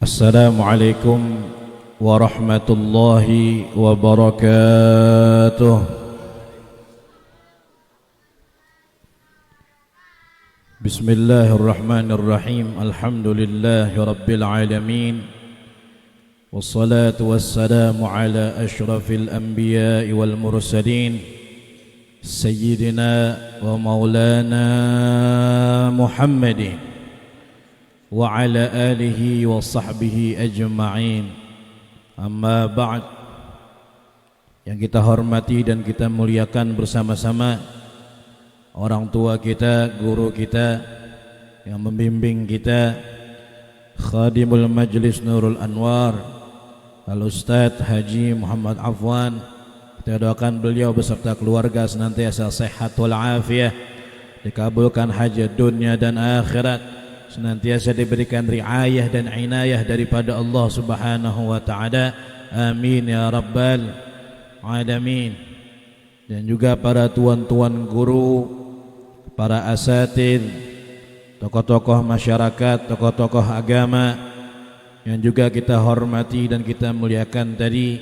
Assalamualaikum warahmatullahi wabarakatuh. Bismillahirrahmanirrahim. Alhamdulillahi rabbil alamin. Wassalatu wassalamu ala ashrafil anbiya'i wal mursalin Sayyidina wa maulana Muhammadin wa ala alihi wa sahbihi ajma'in. Amma ba'd. Yang kita hormati dan kita muliakan bersama-sama orang tua kita, guru kita yang membimbing kita, Khadimul Majlis Nurul Anwar Al-Ustadz Haji Muhammad Afwan. Kita doakan beliau beserta keluarga senantiasa sehat walafiat, dikabulkan hajat dunia dan akhirat, senantiasa diberikan riayah dan inayah daripada Allah Subhanahu wa taala. Amin ya rabbal alamin. Dan juga para tuan-tuan guru, para asatidz, tokoh-tokoh masyarakat, tokoh-tokoh agama yang juga kita hormati dan kita muliakan tadi,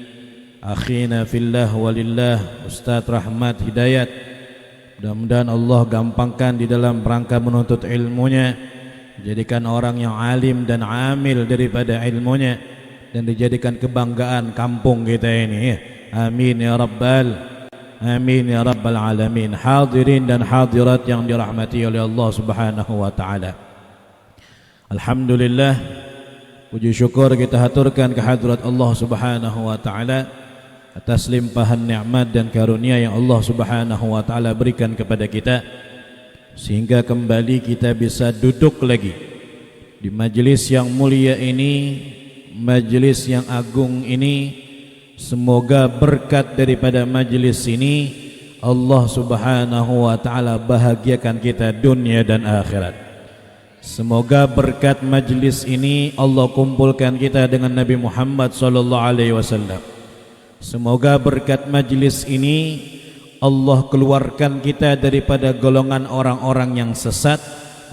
akhina fillah walillah Ustadz Rahmat Hidayat. Mudah-mudahan Allah gampangkan di dalam rangka menuntut ilmunya, dijadikan orang yang alim dan amil daripada ilmunya, dan dijadikan kebanggaan kampung kita ini. Amin ya rabbal alamin. Hadirin dan hadirat yang dirahmati oleh Allah Subhanahu wa taala. Alhamdulillah, puji syukur kita haturkan kehadrat Allah Subhanahu wa taala atas limpahan nikmat dan karunia yang Allah Subhanahu wa taala berikan kepada kita, sehingga kembali kita bisa duduk lagi di majelis yang mulia ini, majelis yang agung ini. Semoga berkat daripada majelis ini Allah Subhanahu wa taala bahagiakan kita dunia dan akhirat. Semoga berkat majelis ini Allah kumpulkan kita dengan Nabi Muhammad sallallahu alaihi wasallam. Semoga berkat majelis ini Allah keluarkan kita daripada golongan orang-orang yang sesat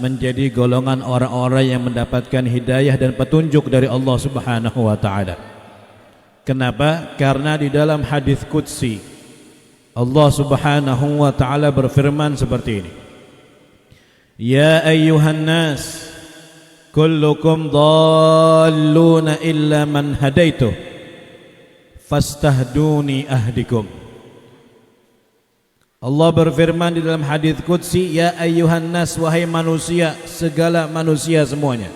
menjadi golongan orang-orang yang mendapatkan hidayah dan petunjuk dari Allah Subhanahu wa taala. Kenapa? Karena di dalam hadis qudsi Allah Subhanahu wa taala berfirman seperti ini. Ya ayyuhan nas, kullukum dhalluna illa man hadaituh, fastahduni ahdikum. Allah berfirman di dalam hadis qudsi, ya ayyuhan nas, wahai manusia, segala manusia semuanya.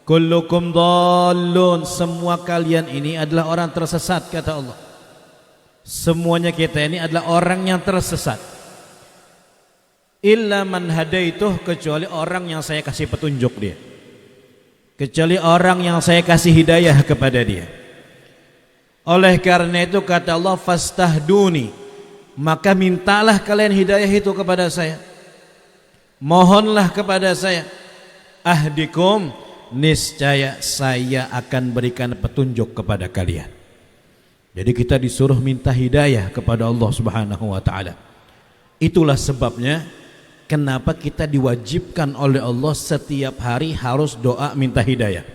Kullukum dhallun, semua kalian ini adalah orang tersesat, kata Allah. Semuanya kita ini adalah orang yang tersesat. Illa man hadaituh, kecuali orang yang saya kasih petunjuk dia, kecuali orang yang saya kasih hidayah kepada dia. Oleh karena itu kata Allah, fastahduni, maka mintalah kalian hidayah itu kepada saya, mohonlah kepada saya. Ahdikum, niscaya saya akan berikan petunjuk kepada kalian. Jadi kita disuruh minta hidayah kepada Allah Subhanahu wa taala. Itulah sebabnya kenapa kita diwajibkan oleh Allah setiap hari harus doa minta hidayah.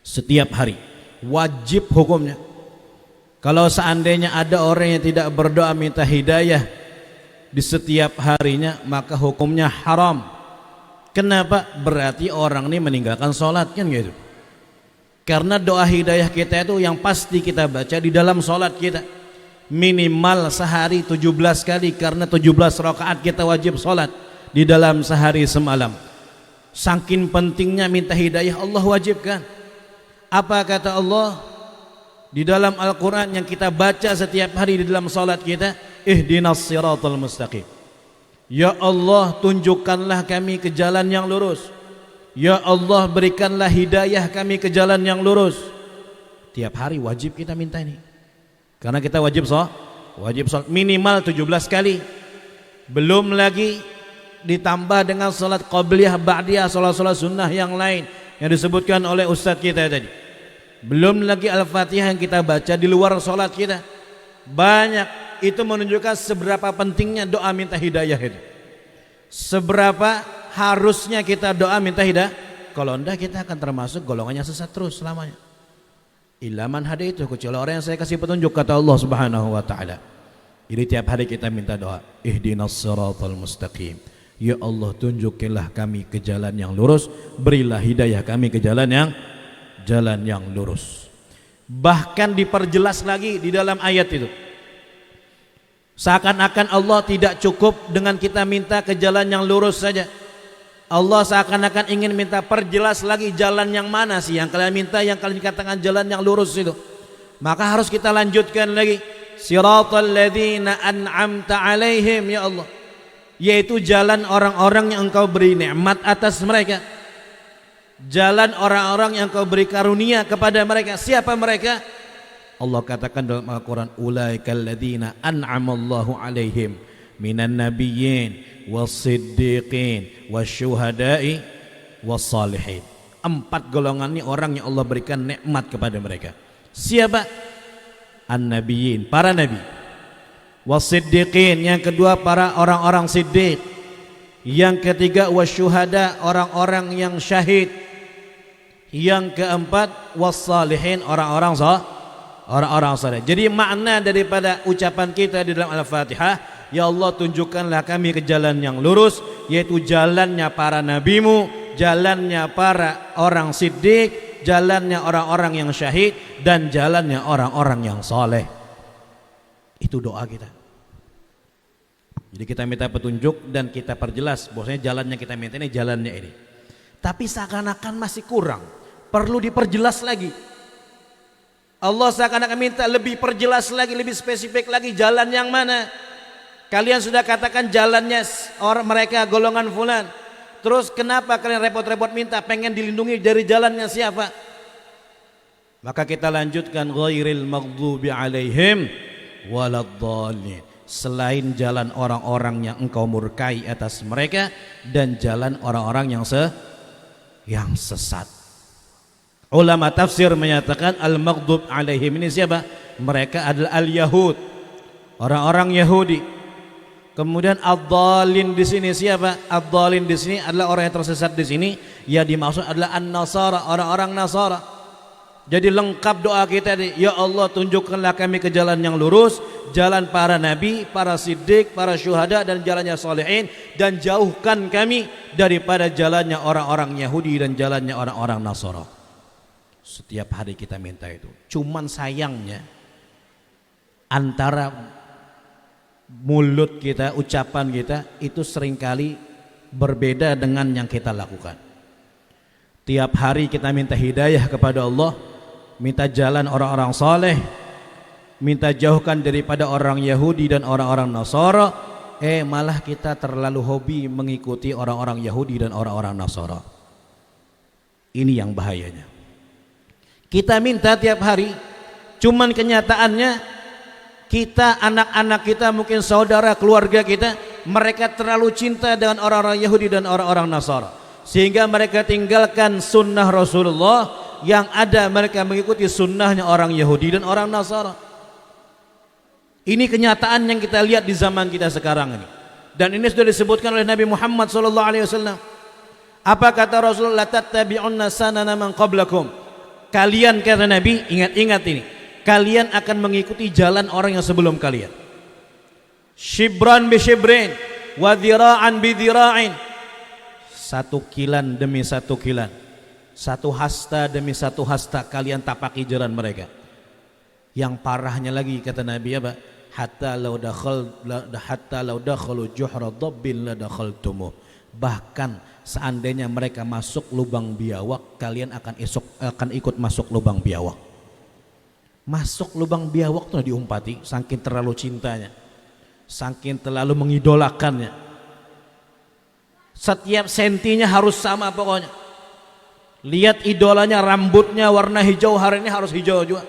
Setiap hari wajib hukumnya. Kalau seandainya ada orang yang tidak berdoa minta hidayah di setiap harinya, maka hukumnya haram. Kenapa? Berarti orang ini meninggalkan sholat, kan gitu. Karena doa hidayah kita itu yang pasti kita baca di dalam sholat kita minimal sehari 17 kali, karena 17 rakaat kita wajib sholat di dalam sehari semalam. Saking pentingnya minta hidayah Allah wajibkan. Apa kata Allah di dalam Al-Quran yang kita baca setiap hari di dalam sholat kita? Ihdinas siratal mustaqim. Ya Allah, tunjukkanlah kami ke jalan yang lurus. Ya Allah, berikanlah hidayah kami ke jalan yang lurus. Tiap hari wajib kita minta ini, karena kita wajib sholat minimal 17 kali. Belum lagi ditambah dengan sholat qabliyah, ba'diyah, sholat-sholat sunnah yang lain yang disebutkan oleh ustadz kita tadi. Belum lagi Al-Fatihah yang kita baca di luar sholat kita. Banyak. Itu menunjukkan seberapa pentingnya doa minta hidayah itu. Seberapa harusnya kita doa minta Kalau enggak kita akan termasuk golongannya sesat terus selamanya. Ilaman hadi itu, kecuali orang yang saya kasih petunjuk, kata Allah Subhanahu wa taala. Jadi tiap hari kita minta doa, ihdinas siratal mustaqim. Ya Allah, tunjukilah kami ke jalan yang lurus, berilah hidayah kami ke jalan yang lurus. Bahkan diperjelas lagi di dalam ayat itu. Seakan-akan Allah tidak cukup dengan kita minta ke jalan yang lurus saja. Allah seakan-akan ingin minta perjelas lagi jalan yang mana sih yang kalian minta, yang kalian katakan jalan yang lurus itu. Maka harus kita lanjutkan lagi, siratal ladzina an'amta alaihim, ya Allah, yaitu jalan orang-orang yang engkau beri nikmat atas mereka, jalan orang-orang yang engkau beri karunia kepada mereka. Siapa mereka? Allah katakan dalam Al-Quran, ulaikal ladzina an'amallahu alaihim minan nabiyyin wassiddiqin wasyuhada'i wassalihin. 4 golongan ini orang yang Allah berikan nikmat kepada mereka. Siapa? An-nabiyyin, para nabi. Wassiddiqin, yang kedua para orang-orang siddiq. Yang ketiga wasyuhada, orang-orang yang syahid. Yang keempat wassalihin, orang-orang saleh. Jadi makna daripada ucapan kita di dalam Al-Fatihah, ya Allah, tunjukkanlah kami ke jalan yang lurus, yaitu jalannya para nabimu, jalannya para orang siddiq, jalannya orang-orang yang syahid, dan jalannya orang-orang yang soleh. Itu doa kita. Jadi kita minta petunjuk dan kita perjelas bahwasanya jalannya kita minta ini jalannya ini. Tapi seakan-akan masih kurang, perlu diperjelas lagi. Allah seakan-akan minta lebih perjelas lagi, lebih spesifik lagi, jalan yang mana. Kalian sudah katakan jalannya orang mereka golongan fulan. Terus kenapa kalian repot-repot minta pengen dilindungi dari jalannya siapa? Maka kita lanjutkan, ghairil maghdubi alaihim waladdallin, selain jalan orang-orang yang engkau murkai atas mereka dan jalan orang-orang yang sesat. Ulama tafsir menyatakan al-maghdub alaihim ini siapa? Mereka adalah al-Yahud, orang-orang Yahudi. Kemudian ad-dhalin di sini siapa? Ad-dhalin di sini adalah orang yang tersesat di sini. Ya dimaksud adalah an-nasara, orang-orang Nasara. Jadi lengkap doa kita ini, ya Allah, tunjukkanlah kami ke jalan yang lurus, jalan para nabi, para siddiq, para syuhada, dan jalannya salihin, dan jauhkan kami daripada jalannya orang-orang Yahudi dan jalannya orang-orang Nasara. Setiap hari kita minta itu. Cuman sayangnya antara mulut kita, ucapan kita itu seringkali berbeda dengan yang kita lakukan. Tiap hari kita minta hidayah kepada Allah, minta jalan orang-orang saleh, minta jauhkan daripada orang Yahudi dan orang-orang Nasara. Malah kita terlalu hobi mengikuti orang-orang Yahudi dan orang-orang Nasara. Ini yang bahayanya. Kita minta tiap hari, cuman kenyataannya kita, anak-anak kita, mungkin saudara, keluarga kita, mereka terlalu cinta dengan orang-orang Yahudi dan orang-orang Nasara, sehingga mereka tinggalkan sunnah Rasulullah. Yang ada mereka mengikuti sunnahnya orang Yahudi dan orang Nasara. Ini kenyataan yang kita lihat di zaman kita sekarang ini. Dan ini sudah disebutkan oleh Nabi Muhammad SAW. Apa kata Rasulullah? La tattabi'unna sanana man qablakum. Kalian, kata Nabi, ingat-ingat ini, kalian akan mengikuti jalan orang yang sebelum kalian. Shibran bi shibrin wa dhira'an bi dhira'in. Satu kilan demi satu kilan, satu hasta demi satu hasta kalian tapaki jalan mereka. Yang parahnya lagi, kata Nabi, apa? Hatta law dakhalu juhra dhabbin la dakhaltumuh. Bahkan seandainya mereka masuk lubang biawak, kalian akan ikut masuk lubang biawak. Masuk lubang biawak tuh diumpati, saking terlalu cintanya, saking terlalu mengidolakannya. Setiap sentinya harus sama pokoknya. Lihat idolanya, rambutnya warna hijau, hari ini harus hijau juga.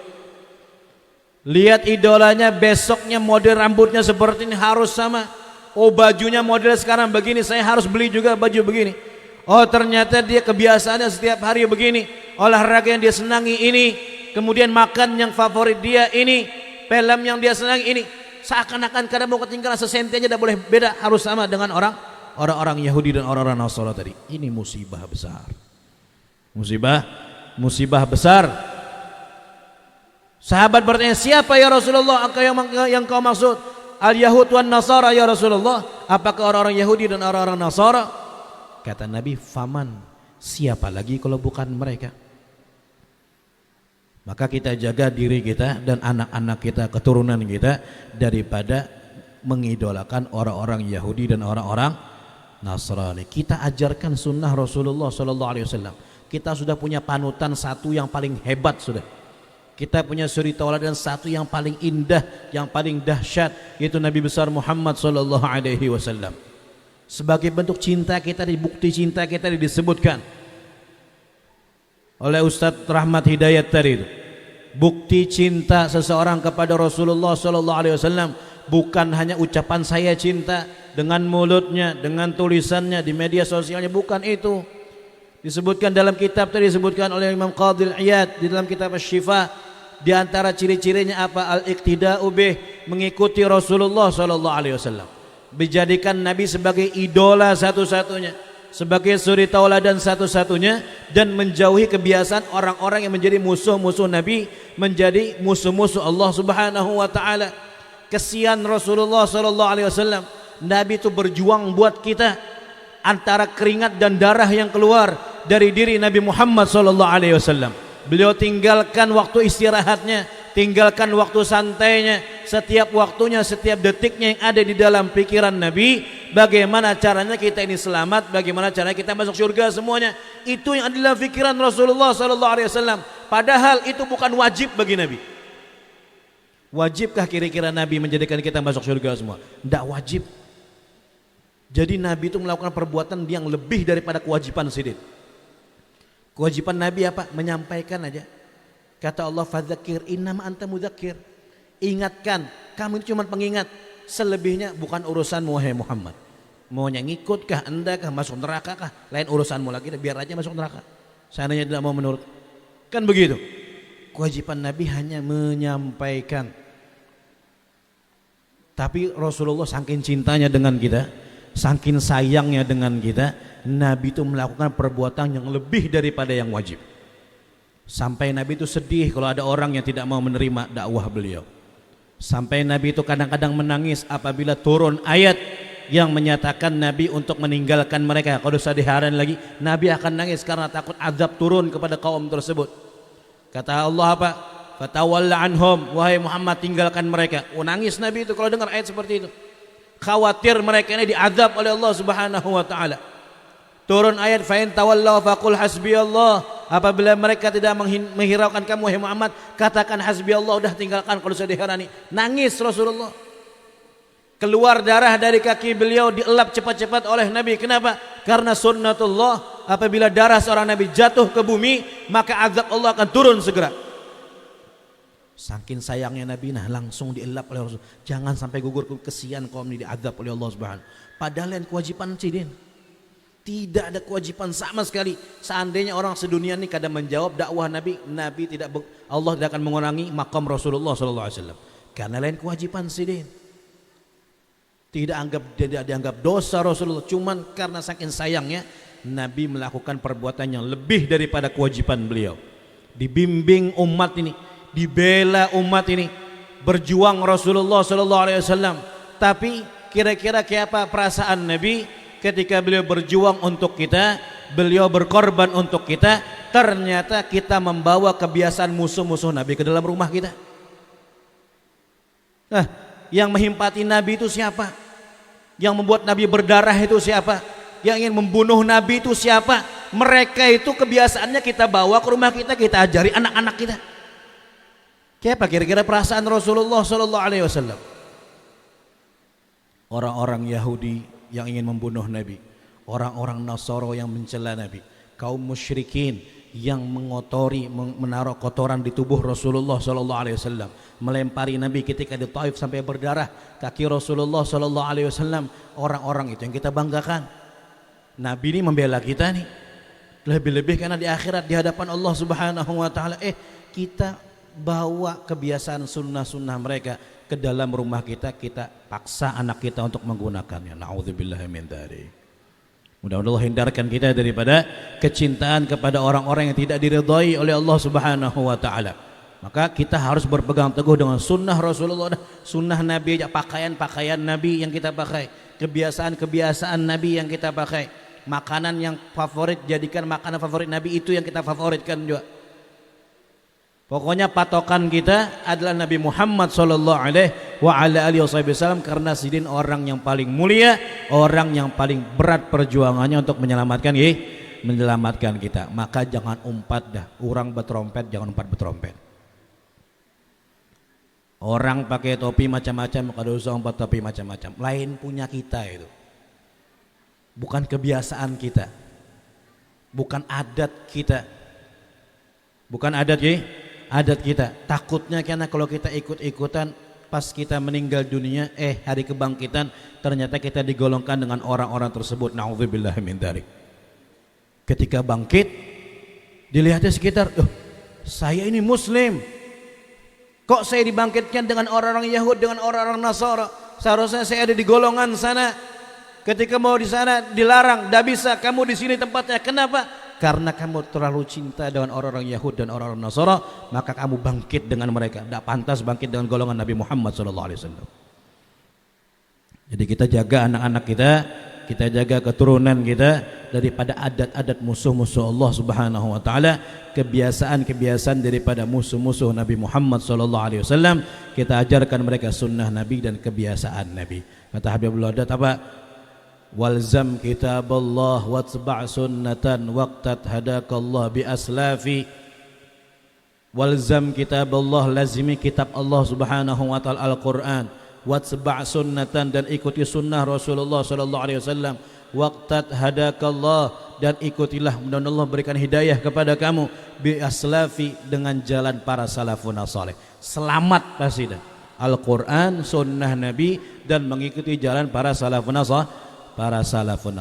Lihat idolanya, besoknya model rambutnya seperti ini, harus sama. Oh, bajunya model sekarang begini, saya harus beli juga baju begini. Oh, ternyata dia kebiasaannya setiap hari begini, olahraga yang dia senangi ini, kemudian makan yang favorit dia ini, film yang dia senangi ini. Seakan-akan kadang mau ketinggalan sesenti aja tidak boleh beda, harus sama dengan orang-orang Yahudi dan orang-orang Nasara tadi. Ini musibah besar. musibah besar. Sahabat bertanya, siapa ya Rasulullah yang kau maksud? Al-Yahud wan Nasara ya Rasulullah. Apakah orang-orang Yahudi dan orang-orang Nasara? Kata Nabi, faman, siapa lagi kalau bukan mereka? Maka kita jaga diri kita dan anak-anak kita, keturunan kita daripada mengidolakan orang-orang Yahudi dan orang-orang Nasrani. Kita ajarkan sunnah Rasulullah sallallahu alaihi wasallam. Kita sudah punya panutan satu yang paling hebat sudah. Kita punya suri tauladan satu yang paling indah, yang paling dahsyat, yaitu Nabi besar Muhammad sallallahu alaihi wasallam. Sebagai bentuk cinta kita, bukti cinta kita disebutkan oleh Ustadz Rahmat Hidayat tadi itu. Bukti cinta seseorang kepada Rasulullah sallallahu alaihi wasallam bukan hanya ucapan saya cinta dengan mulutnya, dengan tulisannya di media sosialnya, bukan itu. Disebutkan dalam kitab tadi, disebutkan oleh Imam Qadhil Iyad di dalam kitab Asy-Syifa, di antara ciri-cirinya apa? Al-iqtida'u bih, mengikuti Rasulullah sallallahu alaihi wasallam. Dijadikan Nabi sebagai idola satu-satunya, sebagai suri tauladan satu-satunya, dan menjauhi kebiasaan orang-orang yang menjadi musuh-musuh Nabi, menjadi musuh-musuh Allah Subhanahu wa taala. Kesian Rasulullah sallallahu alaihi wasallam. Nabi itu berjuang buat kita, antara keringat dan darah yang keluar dari diri Nabi Muhammad sallallahu alaihi wasallam. Beliau tinggalkan waktu istirahatnya, tinggalkan waktu santainya, setiap waktunya, setiap detiknya yang ada di dalam pikiran Nabi, bagaimana caranya kita ini selamat, bagaimana caranya kita masuk surga semuanya. Itu yang ada dalam pikiran Rasulullah sallallahu alaihi wasallam. Padahal itu bukan wajib bagi Nabi. Wajibkah kira-kira Nabi menjadikan kita masuk surga semua? Tidak wajib. Jadi Nabi itu melakukan perbuatan yang lebih daripada kewajiban sidin. Kewajiban Nabi apa? Menyampaikan aja. Kata Allah, fadzakir innama anta mudzakir. Ingatkan, kamu itu cuma pengingat. Selebihnya bukan urusanmu wahai Muhammad. Maunya ngikutkah, endakah, masuk neraka kah? Lain urusanmu lagi, biar aja masuk neraka. Seandainya tidak mau menurut. Kan begitu. Kewajiban Nabi hanya menyampaikan. Tapi Rasulullah saking cintanya dengan kita, saking sayangnya dengan kita, Nabi itu melakukan perbuatan yang lebih daripada yang wajib. Sampai Nabi itu sedih kalau ada orang yang tidak mau menerima dakwah beliau. Sampai Nabi itu kadang-kadang menangis apabila turun ayat yang menyatakan Nabi untuk meninggalkan mereka. Kalau seharian lagi Nabi akan nangis karena takut azab turun kepada kaum tersebut. Kata Allah apa? Fatawalla anhum, wahai Muhammad tinggalkan mereka. Nangis Nabi itu kalau dengar ayat seperti itu. Khawatir mereka ini diazab oleh Allah Subhanahu wa taala. Turun ayat fa in tawallaw faqul hasbiyallah. Apabila mereka tidak menghiraukan kamu wahai Muhammad, katakan hasbiyallah, udah tinggalkan kalau sudah diharani. Nangis Rasulullah. Keluar darah dari kaki beliau, dielap cepat-cepat oleh Nabi. Kenapa? Karena sunnatullah, apabila darah seorang Nabi jatuh ke bumi, maka azab Allah akan turun segera. Saking sayangnya Nabi, nah langsung dielap oleh Rasul. Jangan sampai gugur, kesian kaum ini diazab oleh Allah Subhanahu. Padahal yang kewajiban cidin. Tidak ada kewajiban sama sekali. Seandainya orang sedunia ini kadang menjawab dakwah Nabi, Allah tidak akan mengurangi makam Rasulullah SAW. Karena lain kewajiban sidin. Tidak dianggap dosa Rasulullah, cuman karena saking sayangnya Nabi melakukan perbuatan yang lebih daripada kewajiban beliau. Dibimbing umat ini, dibela umat ini, berjuang Rasulullah SAW. Tapi kira-kira kayak apa perasaan Nabi ketika beliau berjuang untuk kita, beliau berkorban untuk kita, ternyata kita membawa kebiasaan musuh-musuh Nabi ke dalam rumah kita. Nah, yang menghimpati Nabi itu siapa? Yang membuat Nabi berdarah itu siapa? Yang ingin membunuh Nabi itu siapa? Mereka itu kebiasaannya kita bawa ke rumah kita, kita ajari anak-anak kita. Siapa kira-kira perasaan Rasulullah SAW? Orang-orang Yahudi yang ingin membunuh Nabi, orang-orang Nasara yang mencela Nabi, kaum musyrikin yang mengotori, menaruh kotoran di tubuh Rasulullah SAW, melempari Nabi ketika di Taif sampai berdarah kaki Rasulullah SAW. Orang-orang itu yang kita banggakan. Nabi ini membela kita nih, lebih-lebih karena di akhirat di hadapan Allah Subhanahu wa taala, kita bawa kebiasaan sunnah-sunnah mereka ke dalam rumah kita, kita paksa anak kita untuk menggunakannya. Na'udzubillahi min dzalik. Mudah-mudahan Allah hindarkan kita daripada kecintaan kepada orang-orang yang tidak diridhai oleh Allah Subhanahu wa taala. Maka kita harus berpegang teguh dengan sunnah Rasulullah, sunnah Nabi, pakaian-pakaian Nabi yang kita pakai, kebiasaan-kebiasaan Nabi yang kita pakai, makanan yang favorit, jadikan makanan favorit Nabi itu yang kita favoritkan juga. Pokoknya patokan kita adalah Nabi Muhammad sallallahu alaihi wasallam, karena sidin orang yang paling mulia, orang yang paling berat perjuangannya untuk menyelamatkan kita. Maka jangan umpat dah, orang bertrompet jangan umpat bertrompet. Orang pakai topi macam-macam, kada usah umpat topi macam-macam. Lain punya kita itu. Bukan kebiasaan kita. Bukan adat kita. Bukan adat adat kita. Takutnya karena kalau kita ikut-ikutan, pas kita meninggal dunia, hari kebangkitan ternyata kita digolongkan dengan orang-orang tersebut. Na'udzubillah min dzalik. Ketika bangkit, dilihatnya sekitar, saya ini muslim, kok saya dibangkitkan dengan orang-orang Yahudi, dengan orang-orang Nasara? Seharusnya saya ada di golongan sana. Ketika mau di sana dilarang, tidak bisa, kamu di sini tempatnya. Kenapa? Karena kamu terlalu cinta dengan orang-orang Yahudi dan orang-orang Nasara, maka kamu bangkit dengan mereka. Tidak pantas bangkit dengan golongan Nabi Muhammad SAW. Jadi kita jaga anak-anak kita jaga keturunan kita daripada adat-adat musuh-musuh Allah Subhanahu wa taala, kebiasaan-kebiasaan daripada musuh-musuh Nabi Muhammad SAW. Kita ajarkan mereka sunnah Nabi dan kebiasaan Nabi. Kata Habibullah Haddad apa? Walzam kitaballah watba' sunnatan waqtat hadakallah bi aslafi. Walzam kitaballah, lazimi kitab Allah Subhanahu wa taala Al-Qur'an, watba' sunnatan, dan ikuti sunnah Rasulullah sallallahu alaihi wasallam, waqtat hadakallah, dan ikutilah, mudah-mudahan Allah berikan hidayah kepada kamu, bi aslafi, dengan jalan para salafun saleh. Selamat pasti dah. Al-Qur'an, sunnah Nabi, dan mengikuti jalan para salafun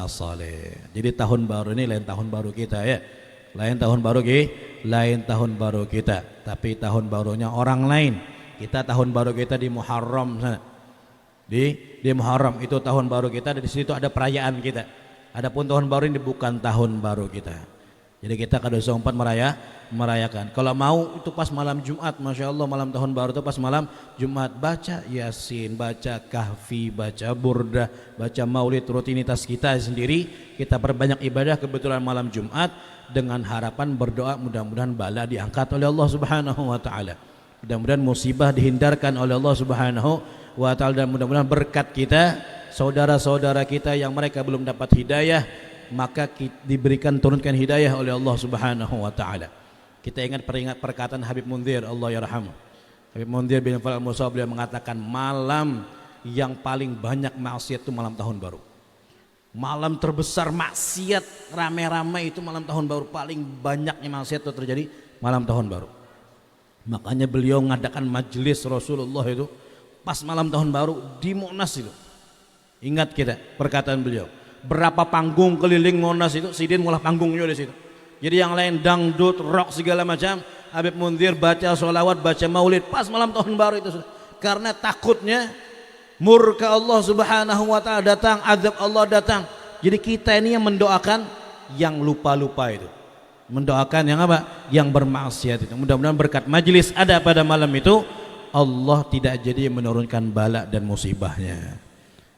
saleh. Jadi tahun baru ini lain tahun baru kita ya. Lain tahun baru kita, tapi tahun barunya orang lain. Kita tahun baru kita di Muharram sana. Di Muharram itu tahun baru kita, di situ ada perayaan kita. Adapun tahun baru ini bukan tahun baru kita. Jadi kita kada usah umpat merayakan. Kalau mau itu pas malam Jumat, Masya Allah, malam tahun baru itu pas malam Jumat, baca Yasin, baca Kahfi, baca Burdah, baca Maulid, rutinitas kita sendiri. Kita perbanyak ibadah kebetulan malam Jumat, dengan harapan berdoa mudah-mudahan bala diangkat oleh Allah Subhanahu wa taala. Mudah-mudahan musibah dihindarkan oleh Allah Subhanahu wa taala, dan mudah-mudahan berkat kita, saudara-saudara kita yang mereka belum dapat hidayah, maka diberikan, turunkan hidayah oleh Allah Subhanahu wa taala. Kita ingat perkataan Habib Munzir, Allah yarhamu. Habib Munzir bin Fadl Musa, beliau mengatakan malam yang paling banyak maksiat itu malam tahun baru. Malam terbesar maksiat rame-rame itu malam tahun baru, paling banyaknya maksiat itu terjadi malam tahun baru. Makanya beliau mengadakan majelis Rasulullah itu pas malam tahun baru di Monas itu. Ingat kita perkataan beliau. Berapa panggung keliling Monas itu, sidin mulai panggungnya di situ. Jadi yang lain dangdut, rock segala macam, Habib Munzir baca sholawat, baca maulid pas malam tahun baru itu. Karena takutnya murka Allah Subhanahu wa taala datang, azab Allah datang. Jadi kita ini yang mendoakan yang lupa-lupa itu. Mendoakan yang apa? Yang bermaksiat itu. Mudah-mudahan berkat majelis ada pada malam itu, Allah tidak jadi menurunkan bala dan musibahnya.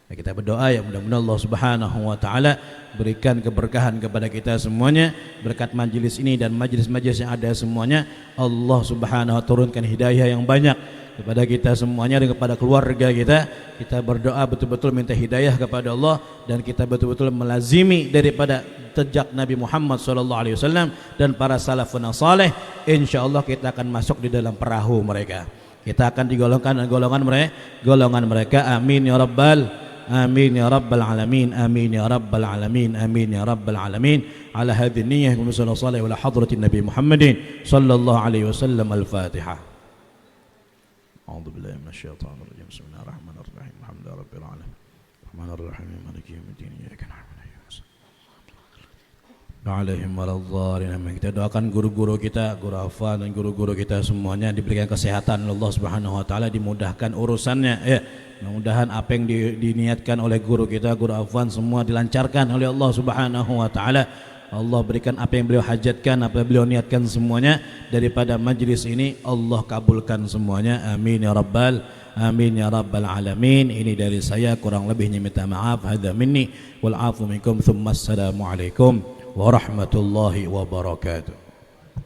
Kita berdoa ya, mudah-mudahan Allah Subhanahu wa taala berikan keberkahan kepada kita semuanya. Berkat majelis ini dan majelis-majelis yang ada semuanya, Allah Subhanahu wa taala turunkan hidayah yang banyak kepada kita semuanya dan kepada keluarga kita. Kita berdoa betul-betul minta hidayah kepada Allah, dan kita betul-betul melazimi daripada jejak Nabi Muhammad SAW dan para salafun saleh. Insyaallah kita akan masuk di dalam perahu mereka. Kita akan digolongkan golongan mereka. Amin ya rabbal آمين يا رب العالمين آمين يا رب العالمين آمين يا رب العالمين على هذه النية وصلى الله على حضرة النبي محمد صلى الله عليه وسلم. الفاتحة. أعوذ بالله من الشيطان الرجيم. بسم الله الرحمن الرحيم. الحمد لله رب العالمين الرحمن الرحيم مالك يوم الدين إياك نعبد وإياك نستعين alaihim waladhdallin. Kita doakan guru-guru kita, guru Afan dan guru-guru kita semuanya diberikan kesehatan oleh Allah Subhanahu wa taala, dimudahkan urusannya ya. Mudah-mudahan apa yang diniatkan oleh guru kita, guru Afan, semua dilancarkan oleh Allah Subhanahu wa taala. Allah berikan apa yang beliau hajatkan, apa yang beliau niatkan semuanya daripada majlis ini, Allah kabulkan semuanya. Amin ya rabbal alamin. Ini dari saya, kurang lebihnya minta maaf. Hadza minni wal afu minkum, tsumma assalamu alaikum warahmatullahi wabarakatuh.